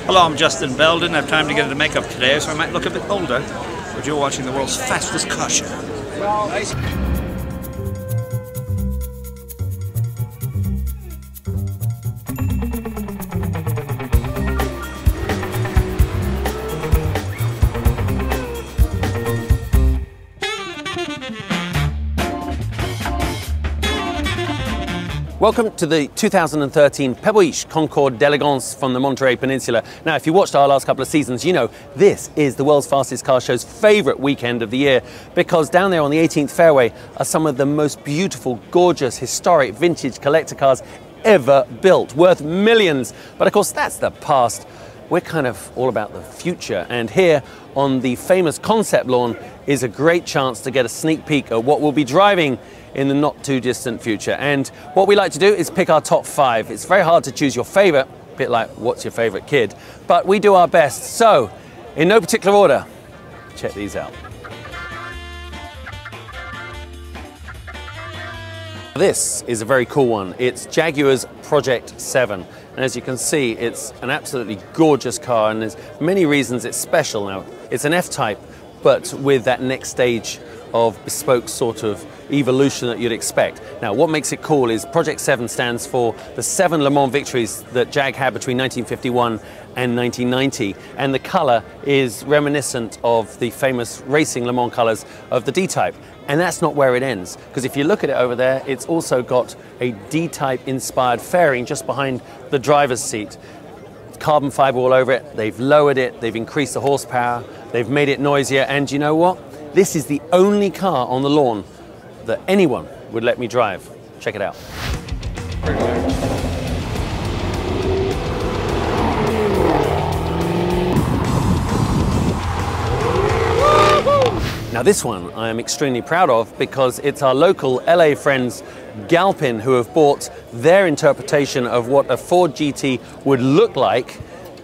Hello, I'm Justin Bell. Didn't have time to get into makeup today, so I might look a bit older. But you're watching the world's fastest car show. Welcome to the 2013 Pebble Concours D'elegance from the Monterey Peninsula. Now, if you watched our last couple of seasons, you know this is the world's fastest car show's favourite weekend of the year, because down there on the 18th fairway are some of the most beautiful, gorgeous, historic, vintage collector cars ever built, worth millions. But of course, that's the past. We're kind of all about the future, and here on the famous concept lawn is a great chance to get a sneak peek at what we'll be driving in the not too distant future. And what we like to do is pick our top 5. It's very hard to choose your favorite, a bit like what's your favorite kid, but we do our best. So, in no particular order, check these out. This is a very cool one. It's Jaguars Project 7. And as you can see, it's an absolutely gorgeous car, and there's many reasons it's special. Now, it's an F-Type, but with that next stage of bespoke sort of evolution that you'd expect. Now, what makes it cool is Project 7 stands for the 7 Le Mans victories that Jag had between 1951 and 1990, and the colour is reminiscent of the famous racing Le Mans colours of the D-Type. And that's not where it ends, because if you look at it over there, it's also got a D-Type inspired fairing just behind the driver's seat. Carbon fibre all over it, they've lowered it, they've increased the horsepower, they've made it noisier, and you know what? This is the only car on the lawn that anyone would let me drive. Check it out. Now this one I am extremely proud of, because it's our local LA friends Galpin who have bought their interpretation of what a Ford GT would look like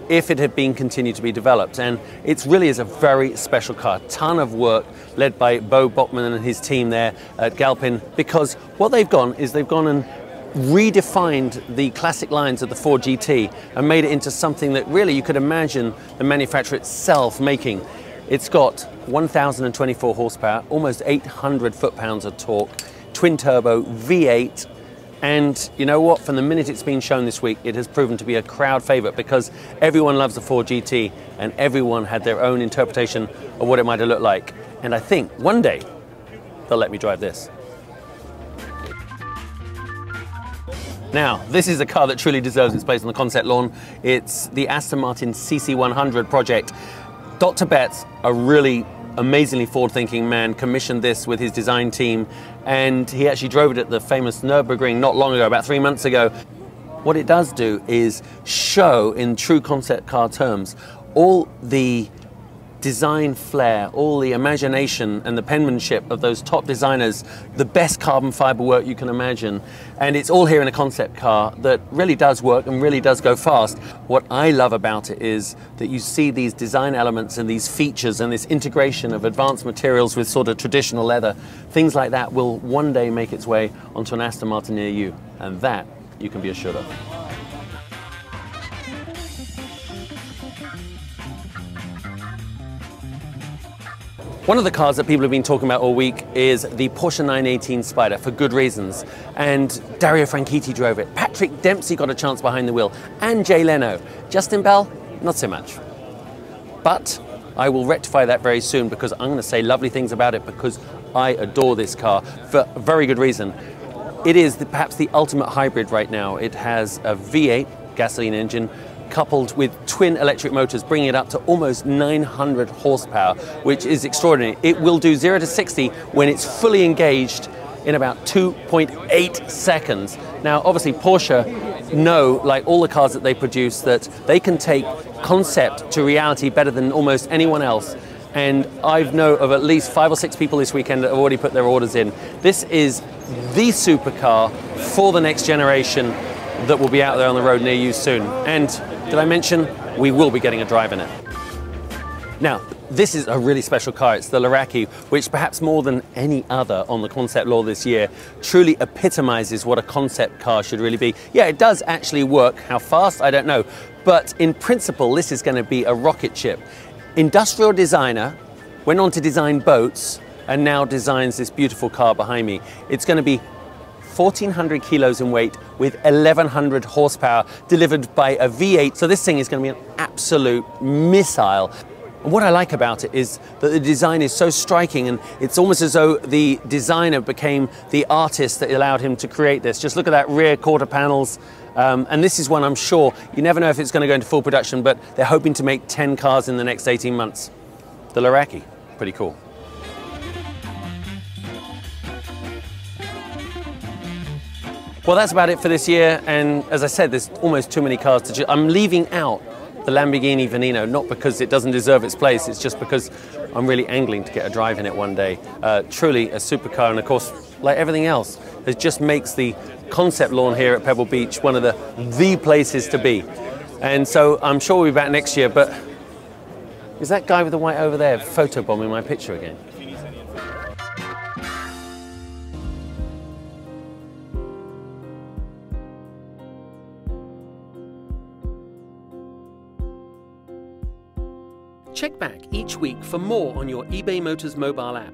if it had been continued to be developed. And it really is a very special car. Ton of work led by Bo Bachman and his team there at Galpin, because what they've gone is they've gone and redefined the classic lines of the Ford GT and made it into something that really you could imagine the manufacturer itself making. It's got 1,024 horsepower, almost 800 foot-pounds of torque, twin-turbo V8, and you know what? From the minute it's been shown this week, it has proven to be a crowd favourite, because everyone loves the Ford GT and everyone had their own interpretation of what it might have looked like. And I think one day they'll let me drive this. Now, this is a car that truly deserves its place on the concept lawn. It's the Aston Martin CC100 project. Dr. Betts, a really amazingly forward-thinking man, commissioned this with his design team, and he actually drove it at the famous Nürburgring not long ago, about 3 months ago. What it does do is show, in true concept car terms, all the design flair, all the imagination and the penmanship of those top designers, the best carbon fiber work you can imagine. And it's all here in a concept car that really does work and really does go fast. What I love about it is that you see these design elements and these features and this integration of advanced materials with sort of traditional leather. Things like that will one day make its way onto an Aston Martin near you, and that you can be assured of. One of the cars that people have been talking about all week is the Porsche 918 Spyder, for good reasons. And Dario Franchitti drove it. Patrick Dempsey got a chance behind the wheel. And Jay Leno. Justin Bell, not so much. But I will rectify that very soon, because I'm going to say lovely things about it, because I adore this car for a very good reason. It is perhaps the ultimate hybrid right now. It has a V8 gasoline engine, coupled with twin electric motors, bringing it up to almost 900 horsepower, which is extraordinary. It will do 0 to 60 when it's fully engaged in about 2.8 seconds. Now, obviously, Porsche know, like all the cars that they produce, that they can take concept to reality better than almost anyone else. And I know of at least 5 or 6 people this weekend that have already put their orders in. This is the supercar for the next generation that will be out there on the road near you soon. And did I mention we will be getting a drive in it? Now, this is a really special car. It's the Laraki, which perhaps more than any other on the concept law this year truly epitomizes what a concept car should really be. Yeah, it does actually work. How fast, I don't know. But in principle, this is going to be a rocket ship. Industrial designer went on to design boats and now designs this beautiful car behind me. It's going to be 1,400 kilos in weight with 1,100 horsepower delivered by a V8. So this thing is going to be an absolute missile. And what I like about it is that the design is so striking, and it's almost as though the designer became the artist that allowed him to create this. Just look at that rear quarter panels. And this is one I'm sure, you never know if it's going to go into full production, but they're hoping to make 10 cars in the next 18 months. The Laraki, pretty cool. Well, that's about it for this year. And as I said, there's almost too many cars to choose. I'm leaving out the Lamborghini Veneno, not because it doesn't deserve its place, it's just because I'm really angling to get a drive in it one day. Truly a supercar, and of course, like everything else, it just makes the concept lawn here at Pebble Beach one of the places to be. And so I'm sure we'll be back next year, but is that guy with the white over there photobombing my picture again? Check back each week for more on your eBay Motors mobile app.